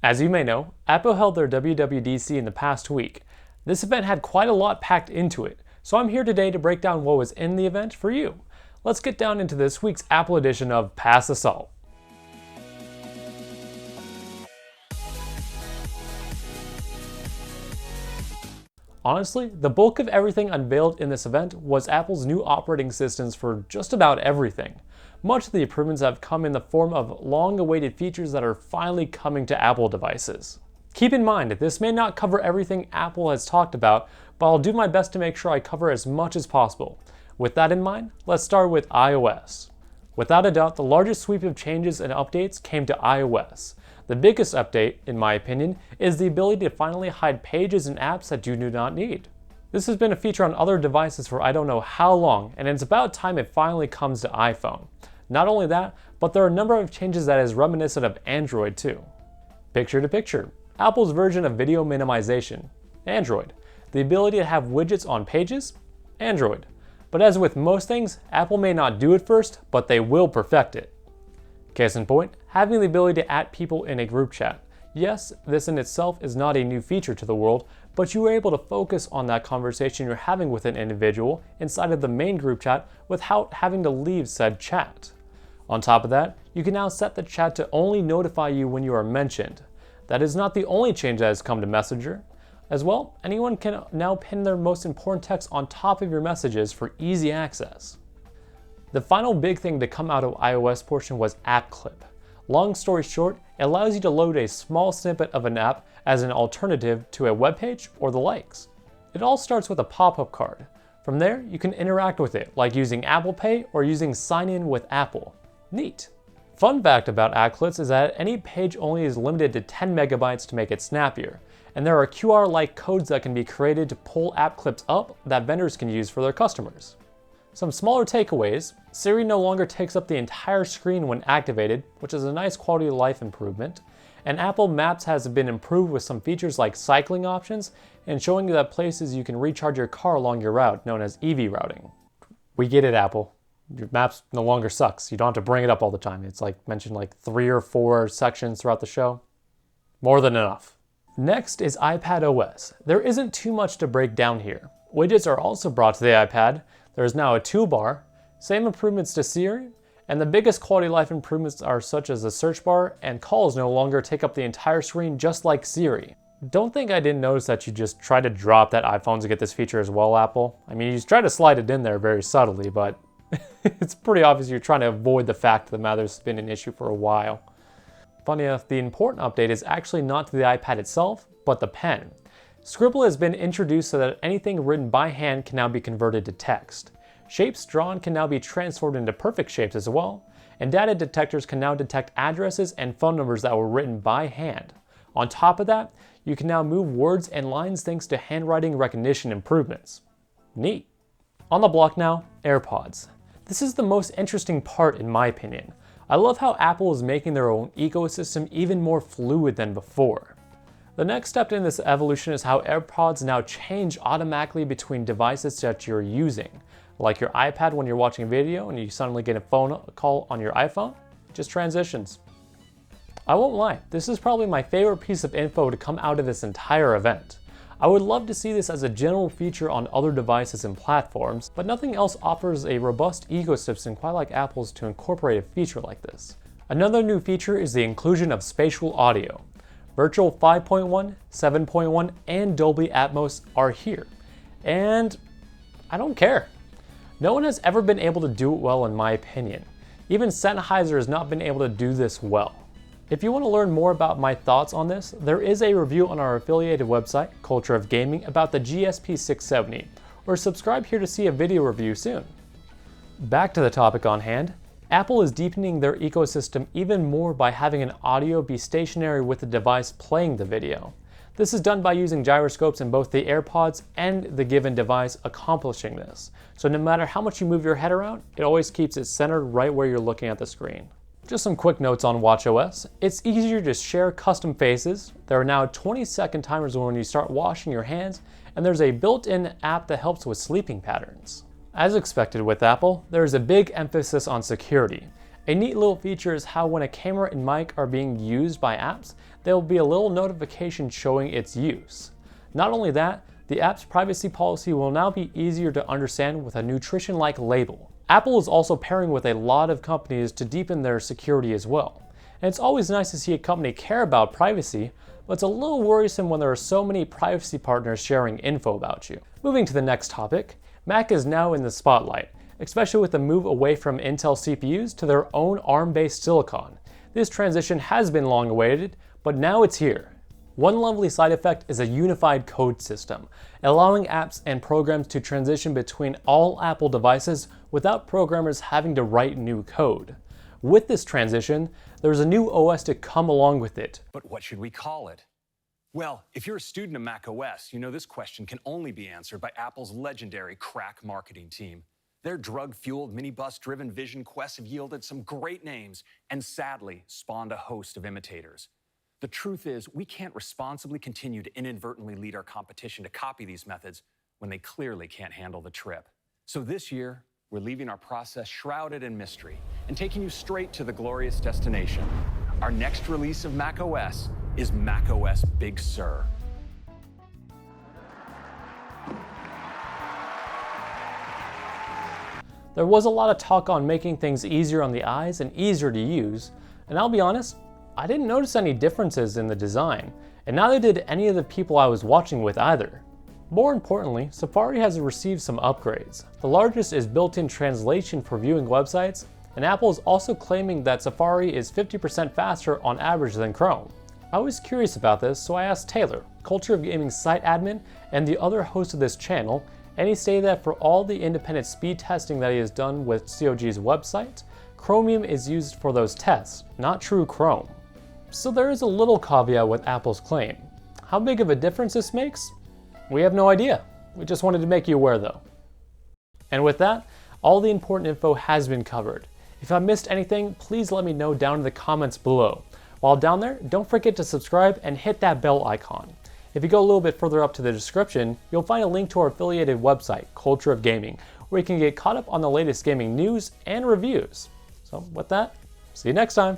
As you may know, Apple held their WWDC in the past week. This event had quite a lot packed into it, so I'm here today to break down what was in the event for you. Let's get down into this week's Apple edition of Pass the Salt. Honestly, the bulk of everything unveiled in this event was Apple's new operating systems for just about everything. Much of the improvements have come in the form of long-awaited features that are finally coming to Apple devices. Keep in mind, this may not cover everything Apple has talked about, but I'll do my best to make sure I cover as much as possible. With that in mind, let's start with iOS. Without a doubt, the largest sweep of changes and updates came to iOS. The biggest update, in my opinion, is the ability to finally hide pages and apps that you do not need. This has been a feature on other devices for I don't know how long, and it's about time it finally comes to iPhone. Not only that, but there are a number of changes that is reminiscent of Android too. Picture-to-picture, Apple's version of video minimization, Android. The ability to have widgets on pages, Android. But as with most things, Apple may not do it first, but they will perfect it. Case in point, having the ability to add people in a group chat. Yes, this in itself is not a new feature to the world, but you are able to focus on that conversation you're having with an individual inside of the main group chat without having to leave said chat. On top of that, you can now set the chat to only notify you when you are mentioned. That is not the only change that has come to Messenger. As well, anyone can now pin their most important text on top of your messages for easy access. The final big thing to come out of iOS portion was App Clip. Long story short, it allows you to load a small snippet of an app as an alternative to a web page or the likes. It all starts with a pop-up card. From there, you can interact with it, like using Apple Pay or using Sign In with Apple. Neat. Fun fact about App Clips is that any page only is limited to 10 megabytes to make it snappier, and there are QR-like codes that can be created to pull App Clips up that vendors can use for their customers. Some smaller takeaways: Siri no longer takes up the entire screen when activated, which is a nice quality of life improvement, and Apple Maps has been improved with some features like cycling options and showing you that places you can recharge your car along your route, known as EV routing. We get it, Apple. Your Maps no longer sucks. You don't have to bring it up all the time. It's like mentioned like 3 or 4 sections throughout the show. More than enough. Next is iPadOS. There isn't too much to break down here. Widgets are also brought to the iPad. There is now a toolbar, same improvements to Siri, and the biggest quality of life improvements are such as the search bar, and calls no longer take up the entire screen just like Siri. Don't think I didn't notice that you just tried to drop that iPhone to get this feature as well, Apple. I mean, you tried to slide it in there very subtly, but it's pretty obvious you're trying to avoid the fact that the matter's been an issue for a while. Funny enough, the important update is actually not to the iPad itself, but the pen. Scribble has been introduced so that anything written by hand can now be converted to text. Shapes drawn can now be transformed into perfect shapes as well, and data detectors can now detect addresses and phone numbers that were written by hand. On top of that, you can now move words and lines thanks to handwriting recognition improvements. Neat. On the block now, AirPods. This is the most interesting part in my opinion. I love how Apple is making their own ecosystem even more fluid than before. The next step in this evolution is how AirPods now change automatically between devices that you're using. Like your iPad when you're watching a video and you suddenly get a phone call on your iPhone, it just transitions. I won't lie, this is probably my favorite piece of info to come out of this entire event. I would love to see this as a general feature on other devices and platforms, but nothing else offers a robust ecosystem quite like Apple's to incorporate a feature like this. Another new feature is the inclusion of spatial audio. Virtual 5.1, 7.1, and Dolby Atmos are here. And I don't care. No one has ever been able to do it well in my opinion. Even Sennheiser has not been able to do this well. If you want to learn more about my thoughts on this, there is a review on our affiliated website, Culture of Gaming, about the GSP 670, or subscribe here to see a video review soon. Back to the topic on hand, Apple is deepening their ecosystem even more by having an audio be stationary with the device playing the video. This is done by using gyroscopes in both the AirPods and the given device accomplishing this. So no matter how much you move your head around, it always keeps it centered right where you're looking at the screen. Just some quick notes on WatchOS. It's easier to share custom faces. There are now 20-second timers when you start washing your hands, and there's a built-in app that helps with sleeping patterns. As expected with Apple, there is a big emphasis on security. A neat little feature is how when a camera and mic are being used by apps, there will be a little notification showing its use. Not only that, the app's privacy policy will now be easier to understand with a nutrition-like label. Apple is also pairing with a lot of companies to deepen their security as well. And it's always nice to see a company care about privacy, but it's a little worrisome when there are so many privacy partners sharing info about you. Moving to the next topic, Mac is now in the spotlight, especially with the move away from Intel CPUs to their own ARM-based silicon. This transition has been long awaited, but now it's here. One lovely side effect is a unified code system, allowing apps and programs to transition between all Apple devices without programmers having to write new code. With this transition, there's a new OS to come along with it. But what should we call it? Well, if you're a student of macOS, you know this question can only be answered by Apple's legendary crack marketing team. Their drug-fueled, minibus-driven vision quests have yielded some great names and sadly spawned a host of imitators. The truth is, we can't responsibly continue to inadvertently lead our competition to copy these methods when they clearly can't handle the trip. So this year, we're leaving our process shrouded in mystery and taking you straight to the glorious destination. Our next release of macOS is macOS Big Sur. There was a lot of talk on making things easier on the eyes and easier to use, and I'll be honest, I didn't notice any differences in the design, and neither did any of the people I was watching with either. More importantly, Safari has received some upgrades. The largest is built-in translation for viewing websites, and Apple is also claiming that Safari is 50% faster on average than Chrome. I was curious about this, so I asked Taylor, Culture of Gaming site admin and the other host of this channel, and he stated that for all the independent speed testing that he has done with COG's website, Chromium is used for those tests, not true Chrome. So there is a little caveat with Apple's claim. How big of a difference this makes? We have no idea. We just wanted to make you aware though. And with that, all the important info has been covered. If I missed anything, please let me know down in the comments below. While down there, don't forget to subscribe and hit that bell icon. If you go a little bit further up to the description, you'll find a link to our affiliated website, Culture of Gaming, where you can get caught up on the latest gaming news and reviews. So with that, see you next time.